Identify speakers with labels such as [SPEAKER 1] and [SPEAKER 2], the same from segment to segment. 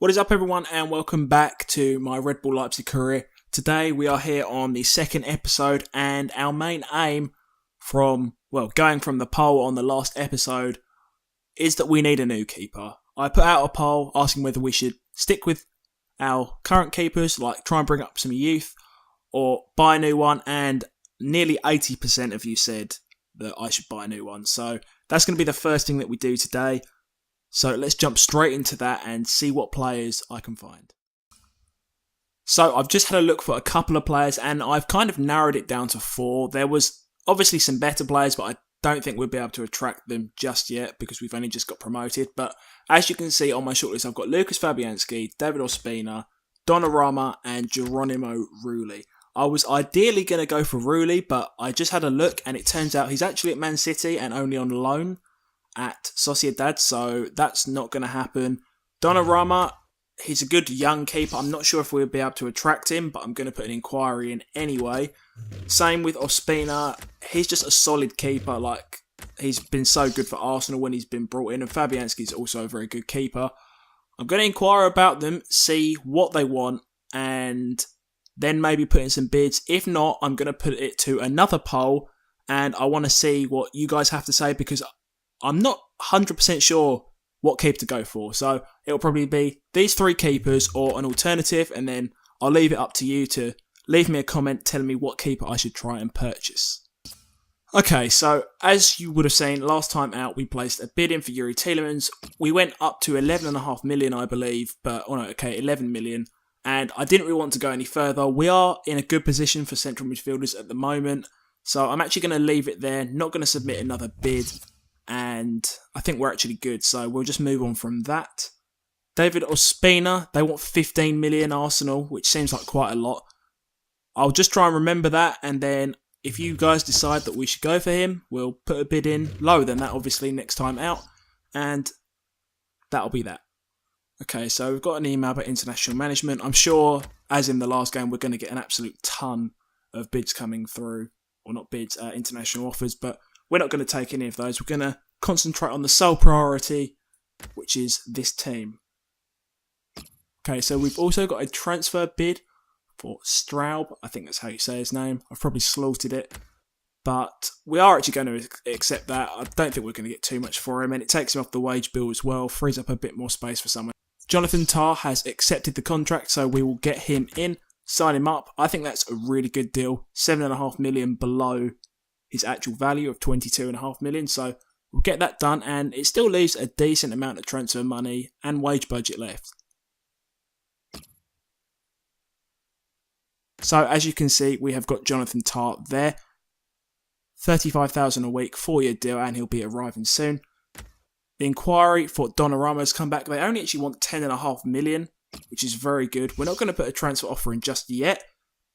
[SPEAKER 1] What is up everyone and welcome back to my Red Bull Leipzig career. Today we are here on the second episode and our main aim going from the poll on the last episode is that we need a new keeper. I put out a poll asking whether we should stick with our current keepers, like try and bring up some youth, or buy a new one, and nearly 80% of you said that I should buy a new one. So that's going to be the first thing that we do today. So let's jump straight into that and see what players I can find. So I've just had a look for a couple of players and I've kind of narrowed it down to 4. There was obviously some better players, but I don't think we'll be able to attract them just yet because we've only just got promoted. But as you can see on my shortlist, I've got Lucas Fabianski, David Ospina, Donnarumma and Geronimo Rulli. I was ideally going to go for Rulli, but I just had a look and it turns out he's actually at Man City and only on loan at Sociedad, so that's not going to happen. Donnarumma, he's a good young keeper. I'm not sure if we'll be able to attract him, but I'm going to put an inquiry in anyway. Same with Ospina. He's just a solid keeper. Like, he's been so good for Arsenal when he's been brought in, and Fabianski's also a very good keeper. I'm going to inquire about them, see what they want, and then maybe put in some bids. If not, I'm going to put it to another poll, and I want to see what you guys have to say because I'm not 100% sure what keeper to go for. So it'll probably be these 3 keepers or an alternative, and then I'll leave it up to you to leave me a comment telling me what keeper I should try and purchase. Okay, so as you would have seen last time out, we placed a bid in for Yuri Tielemans. We went up to 11.5 million, I believe, 11 million. And I didn't really want to go any further. We are in a good position for central midfielders at the moment. So I'm actually going to leave it there, not going to submit another bid. And I think we're actually good, so we'll just move on from that. David Ospina, they want 15 million Arsenal, which seems like quite a lot. I'll just try and remember that, and then if you guys decide that we should go for him, we'll put a bid in lower than that, obviously, next time out, and that'll be that. Okay, so we've got an email about international management. I'm sure, as in the last game, we're going to get an absolute ton of bids coming through, or not bids, international offers, but we're not going to take any of those. We're going to concentrate on the sole priority, which is this team. Okay, so we've also got a transfer bid for Straub. I think that's how you say his name. I've probably slaughtered it. But we are actually going to accept that. I don't think we're going to get too much for him. And it takes him off the wage bill as well. Frees up a bit more space for someone. Jonathan Tah has accepted the contract, so we will get him in. Sign him up. I think that's a really good deal. 7.5 million below his actual value of 22.5 million, so we'll get that done, and it still leaves a decent amount of transfer money and wage budget left. So as you can see, we have got Jonathan Tah there, 35,000 a week, 4-year deal, and he'll be arriving soon. The inquiry for Donnarumma has come back. They only actually want 10.5 million, which is very good. We're not going to put a transfer offer in just yet,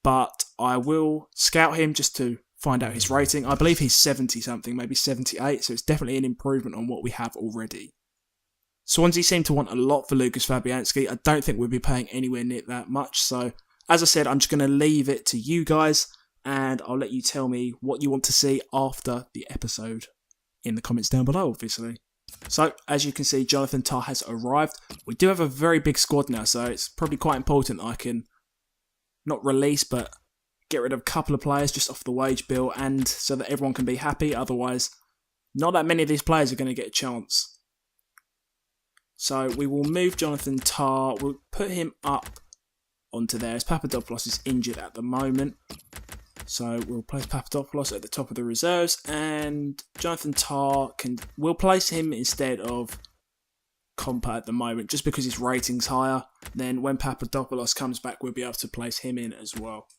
[SPEAKER 1] but I will scout him just to find out his rating. I believe he's 70 something, maybe 78, so it's definitely an improvement on what we have already. Swansea seem to want a lot for Lucas Fabianski. I don't think we'll be paying anywhere near that much, so as I said, I'm just going to leave it to you guys, and I'll let you tell me what you want to see after the episode in the comments down below, obviously. So, as you can see, Jonathan Tah has arrived. We do have a very big squad now, so it's probably quite important that I can not release, but get rid of a couple of players just off the wage bill, and so that everyone can be happy. Otherwise, not that many of these players are going to get a chance. So we will move Jonathan Tah. We'll put him up onto there, as Papadopoulos is injured at the moment. So we'll place Papadopoulos at the top of the reserves, and Jonathan Tah we'll place him instead of Compa at the moment, just because his rating's higher. Then when Papadopoulos comes back, we'll be able to place him in as well.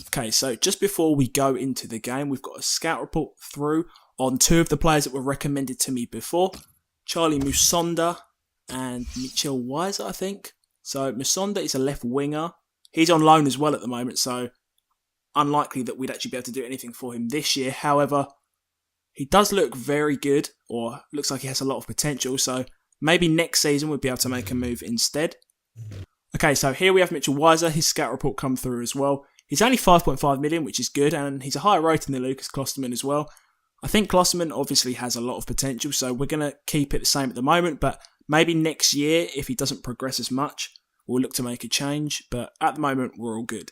[SPEAKER 1] Okay, so just before we go into the game, we've got a scout report through on 2 of the players that were recommended to me before. Charlie Musonda and Mitchell Weiser, I think. So Musonda is a left winger. He's on loan as well at the moment, so unlikely that we'd actually be able to do anything for him this year. However, he does look very good, or looks like he has a lot of potential, so maybe next season we'll be able to make a move instead. Okay, so here we have Mitchell Weiser. His scout report come through as well. He's only 5.5 million, which is good, and he's a higher rating than Lucas Klosterman as well. I think Klosterman obviously has a lot of potential, so we're going to keep it the same at the moment, but Maybe next year, if he doesn't progress as much, we'll look to make a change, but at the moment, we're all good.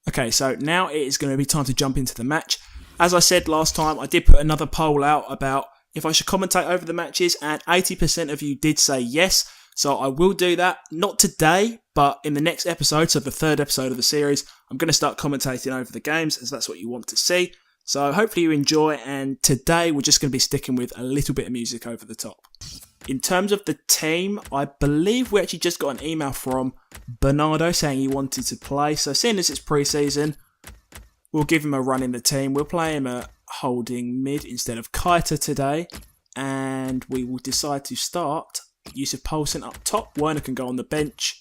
[SPEAKER 1] Okay, so now it is going to be time to jump into the match. As I said last time, I did put another poll out about if I should commentate over the matches, and 80% of you did say yes, so I will do that. Not today, but in the next episode, so the third episode of the series, I'm going to start commentating over the games, as that's what you want to see. So hopefully you enjoy, and today we're just going to be sticking with a little bit of music over the top. In terms of the team, I believe we actually just got an email from Bernardo saying he wanted to play. So seeing as it's pre-season, we'll give him a run in the team. We'll play him at holding mid instead of Keita today. And we will decide to start Yusuf Poulsen up top. Werner can go on the bench.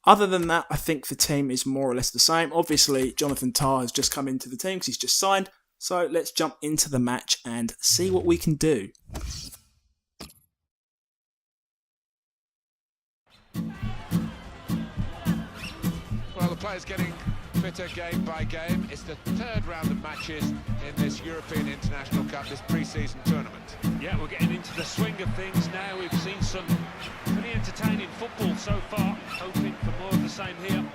[SPEAKER 1] Other than that, I think the team is more or less the same. Obviously, Jonathan Tah has just come into the team because he's just signed. So let's jump into the match and see what we can do.
[SPEAKER 2] Well, the players getting fitter game by game. It's the third round of matches in this European International Cup, this pre-season tournament.
[SPEAKER 3] Yeah, we're getting into the swing of things now. We've seen some pretty entertaining football so far. Hoping for more of the same here.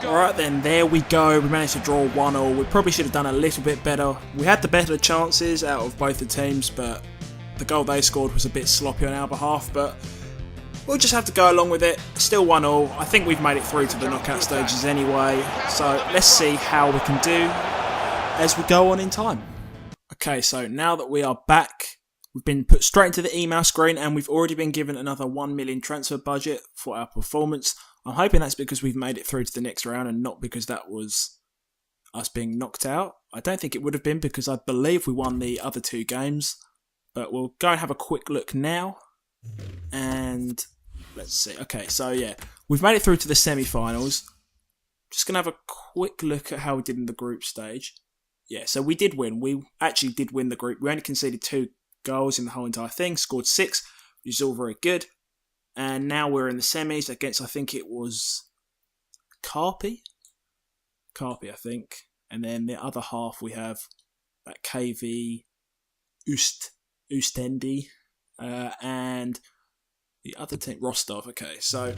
[SPEAKER 1] Alright then, there we go. We managed to draw 1-1. We probably should have done a little bit better. We had the better chances out of both the teams, but the goal they scored was a bit sloppy on our behalf, but we'll just have to go along with it. Still 1-1. I think we've made it through to the knockout stages anyway, so let's see how we can do as we go on in time. Okay, so now that we are back, we've been put straight into the email screen and we've already been given another 1 million transfer budget for our performance. I'm hoping that's because we've made it through to the next round and not because that was us being knocked out. I don't think it would have been because I believe we won the other two games. But we'll go and have a quick look now. And let's see. Okay, so yeah, we've made it through to the semi-finals. Just going to have a quick look at how we did in the group stage. Yeah, so we did win. We actually did win the group. We only conceded 2 goals in the whole entire thing. Scored 6, which is all very good. And now we're in the semis against, I think it was Carpi, I think. And then the other half we have that KV Oostendi and the other team, Rostov. Okay, so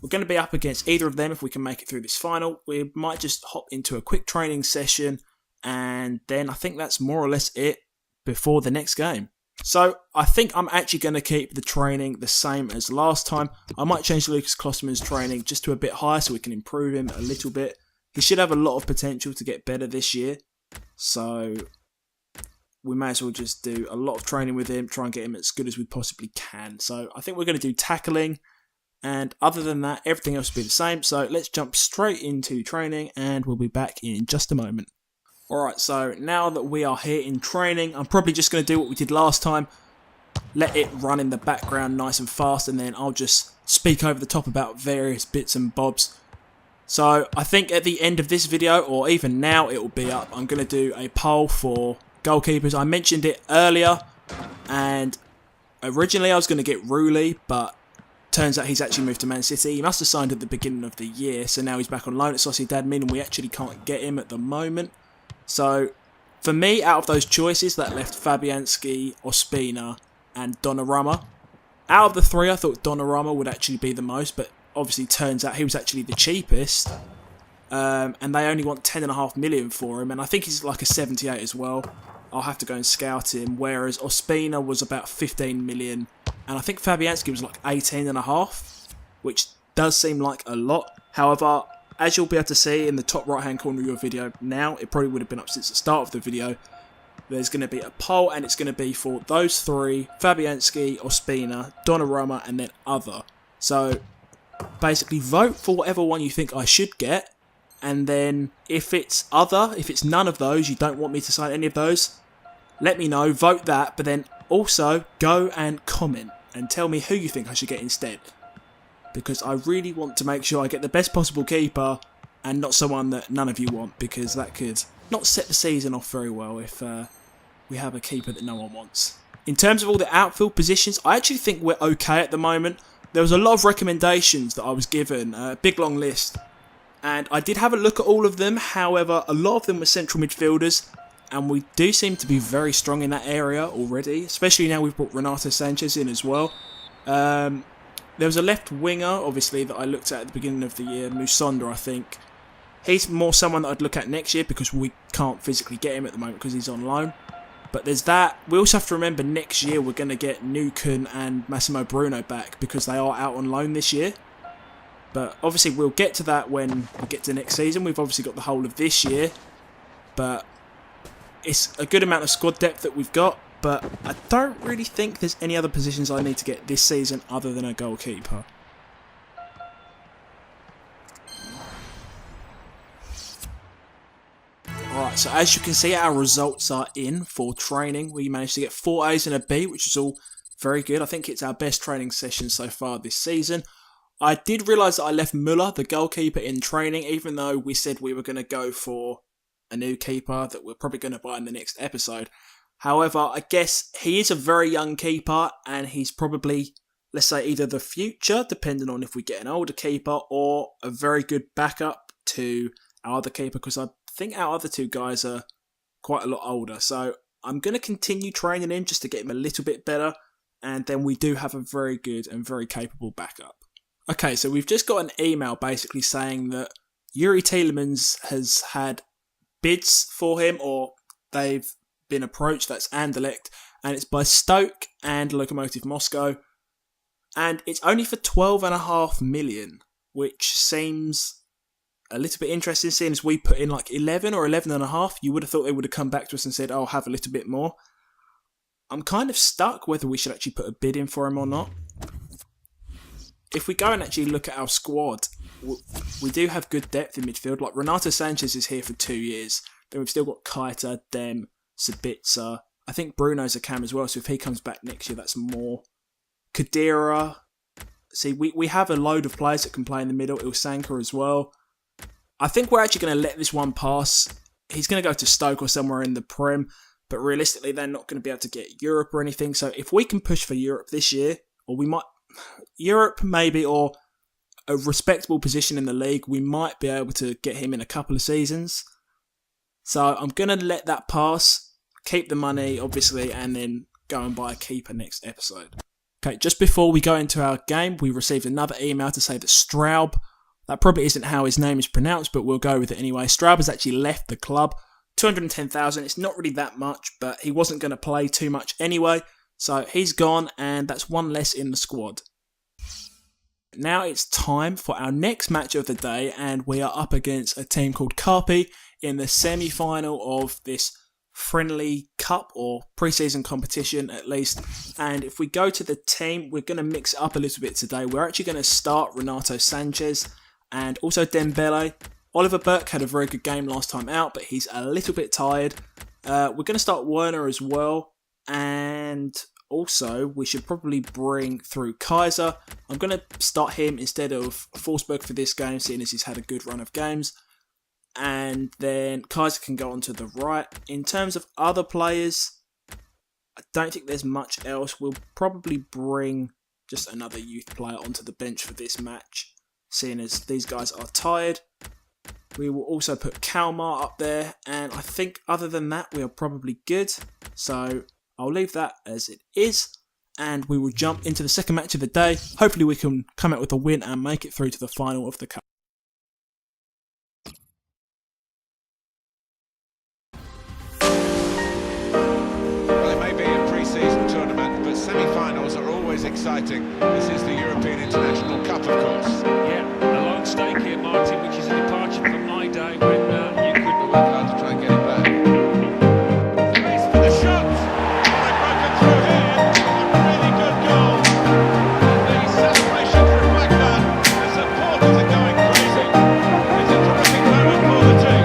[SPEAKER 1] we're going to be up against either of them if we can make it through this final. We might just hop into a quick training session and then I think that's more or less it before the next game. So I think I'm actually going to keep the training the same as last time. I might change Lucas Klosterman's training just to a bit higher so we can improve him a little bit. He should have a lot of potential to get better this year. So we may as well just do a lot of training with him, try and get him as good as we possibly can. So I think we're going to do tackling. And other than that, everything else will be the same. So let's jump straight into training and we'll be back in just a moment. Alright, so now that we are here in training, I'm probably just going to do what we did last time. let it run in the background nice and fast, and then I'll just speak over the top about various bits and bobs. So I think at the end of this video, or even now it will be up, I'm going to do a poll for goalkeepers. I mentioned it earlier, and originally I was going to get Rooley, but turns out he's actually moved to Man City. He must have signed at the beginning of the year, so now he's back on loan at Sociedad, meaning we actually can't get him at the moment. So for me, out of those choices, that left Fabianski, Ospina and Donnarumma. Out of the three, I thought Donnarumma would actually be the most, but obviously turns out he was actually the cheapest. And they only want 10.5 million for him, and I think he's like a 78 as well. I'll have to go and scout him, whereas Ospina was about 15 million, and I think Fabianski was like 18.5, which does seem like a lot. However, as you'll be able to see in the top right hand corner of your video now, it probably would have been up since the start of the video, there's going to be a poll, and it's going to be for those three: Fabianski, Ospina, Donnarumma, and then other. So basically vote for whatever one you think I should get, and then if it's other, if it's none of those, you don't want me to sign any of those, let me know, vote that, but then also go and comment and tell me who you think I should get instead, because I really want to make sure I get the best possible keeper and not someone that none of you want, because that could not set the season off very well if we have a keeper that no one wants. In terms of all the outfield positions, I actually think we're okay at the moment. There was a lot of recommendations that I was given, a big long list, and I did have a look at all of them. However, a lot of them were central midfielders, and we do seem to be very strong in that area already, especially now we've brought Renato Sanchez in as well. There was a left winger, obviously, that I looked at the beginning of the year, Musonda, I think. He's more someone that I'd look at next year because we can't physically get him at the moment because he's on loan. But there's that. We also have to remember next year we're going to get Nukun and Massimo Bruno back because they are out on loan this year. But obviously we'll get to that when we get to next season. We've obviously got the whole of this year. But it's a good amount of squad depth that we've got. But I don't really think there's any other positions I need to get this season other than a goalkeeper. Alright, so as you can see, our results are in for training. We managed to get 4 A's and a B, which is all very good. I think it's our best training session so far this season. I did realise that I left Müller, the goalkeeper, in training, even though we said we were going to go for a new keeper that we're probably going to buy in the next episode. However, I guess he is a very young keeper, and he's probably, let's say, either the future, depending on if we get an older keeper, or a very good backup to our other keeper, because I think our other two guys are quite a lot older. So I'm going to continue training him just to get him a little bit better, and then we do have a very good and very capable backup. Okay, so we've just got an email basically saying that Yuri Tielemans has had bids for him, or they've been approached. That's Anderlecht, and it's by Stoke and Lokomotiv Moscow, and it's only for 12.5 million, which seems a little bit interesting, seeing as we put in like 11 or 11.5. You would have thought they would have come back to us and said, "Oh, have a little bit more." I'm kind of stuck whether we should actually put a bid in for him or not. If we go and actually look at our squad, we do have good depth in midfield. Like Renato Sanchez is here for 2 years. Then we've still got Keita, Dem, Sabitzer. I think Bruno's a cam as well, so if he comes back next year, that's more. Kadira. See, we have a load of players that can play in the middle. Ilsanka as well. I think we're actually going to let this one pass. He's going to go to Stoke or somewhere in the Prem, but realistically, they're not going to be able to get Europe or anything. So if we can push for Europe this year, or we might... Europe maybe, or a respectable position in the league, we might be able to get him in a couple of seasons. So I'm going to let that pass, keep the money obviously, and then go and buy a keeper next episode. Okay, just before we go into our game, we received another email to say that Straub, that probably isn't how his name is pronounced, but we'll go with it anyway. Straub has actually left the club. 210,000, it's not really that much, but he wasn't going to play too much anyway. So he's gone, and that's one less in the squad. Now it's time for our next match of the day, and we are up against a team called Carpi in the semi-final of this friendly cup, or pre-season competition at least. And if we go to the team, we're going to mix it up a little bit today. We're actually going to start Renato Sanchez and also Dembele. Oliver Burke had a very good game last time out, but he's a little bit tired. We're going to start Werner as well, and also, we should probably bring through Kaiser. I'm going to start him instead of Forsberg for this game, seeing as he's had a good run of games. And then Kaiser can go on to the right. In terms of other players, I don't think there's much else. We'll probably bring just another youth player onto the bench for this match, seeing as these guys are tired. We will also put Kalmar up there, and I think other than that, we are probably good. So I'll leave that as it is, and we will jump into the second match of the day. Hopefully we can come out with a win and make it through to the final of the cup.
[SPEAKER 2] Well, it may be a pre-season tournament, but semi-finals are always exciting. This is the European International Cup, of course.
[SPEAKER 3] Yeah, a long stake here, Martin, which is a departure from my day when you could
[SPEAKER 2] We'll work hard to try and get it back. Space for the shot! They've broken through here. A really good goal. And the celebrations reflect that. The supporters are going crazy. It's a terrific moment for the team.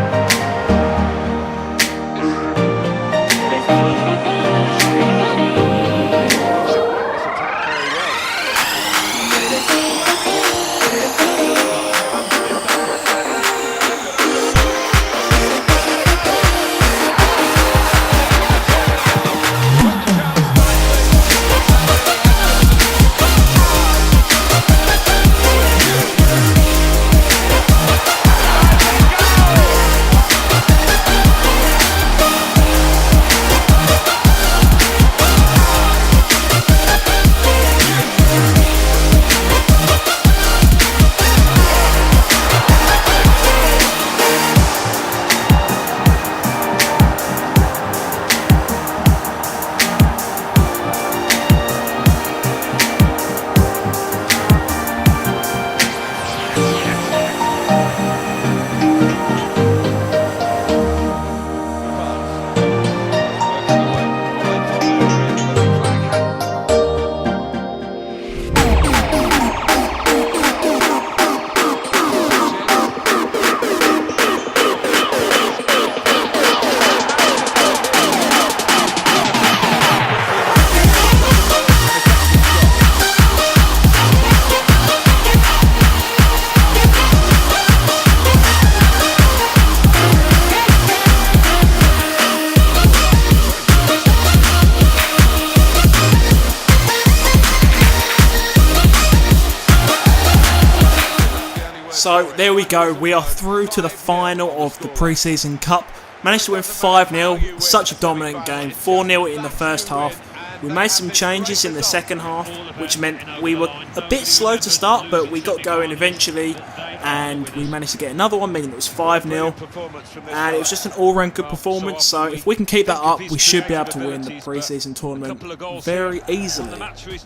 [SPEAKER 1] So there we go, we are through to the final of the pre-season cup. Managed to win 5-0, such a dominant game, 4-0 in the first half. We made some changes in the second half, which meant we were a bit slow to start, but we got going eventually, and we managed to get another one, meaning it was 5-0, and it was just an all-round good performance. So if we can keep that up, we should be able to win the pre-season tournament very easily.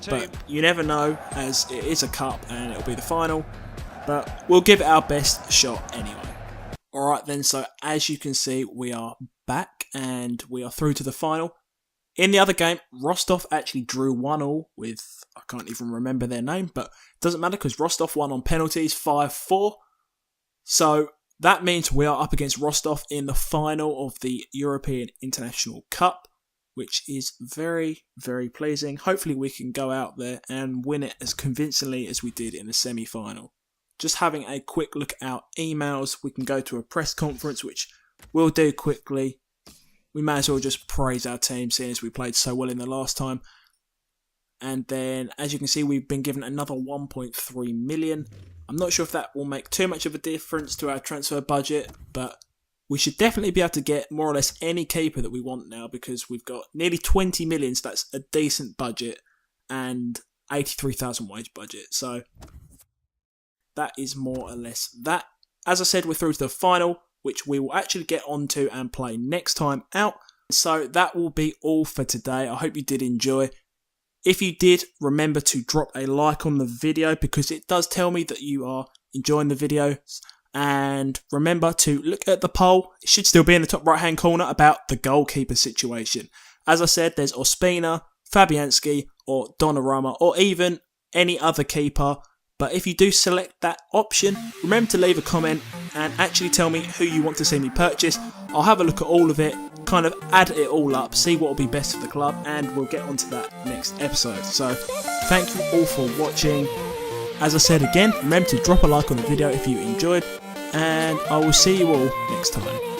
[SPEAKER 1] But you never know, as it is a cup and it'll be the final, but we'll give it our best shot anyway. Alright then, so as you can see, we are back and we are through to the final. In the other game, Rostov actually drew 1-1 with, I can't even remember their name, but it doesn't matter because Rostov won on penalties 5-4. So that means we are up against Rostov in the final of the European International Cup, which is very, very pleasing. Hopefully we can go out there and win it as convincingly as we did in the semi-final. Just having a quick look at our emails, we can go to a press conference, which we'll do quickly. We may as well just praise our team, seeing as we played so well in the last time. And then, as you can see, we've been given another 1.3 million. I'm not sure if that will make too much of a difference to our transfer budget, but we should definitely be able to get more or less any keeper that we want now, because we've got nearly 20 million, so that's a decent budget, and 83,000 wage budget. So that is more or less that. As I said, we're through to the final, which we will actually get onto and play next time out. So that will be all for today. I hope you did enjoy. If you did, remember to drop a like on the video, because it does tell me that you are enjoying the videos. And remember to look at the poll. It should still be in the top right hand corner about the goalkeeper situation. As I said, there's Ospina, Fabianski, or Donnarumma, or even any other keeper. But if you do select that option, remember to leave a comment and actually tell me who you want to see me purchase. I'll have a look at all of it, kind of add it all up, see what will be best for the club, and we'll get onto that next episode. So thank you all for watching. As I said again, remember to drop a like on the video if you enjoyed, and I will see you all next time.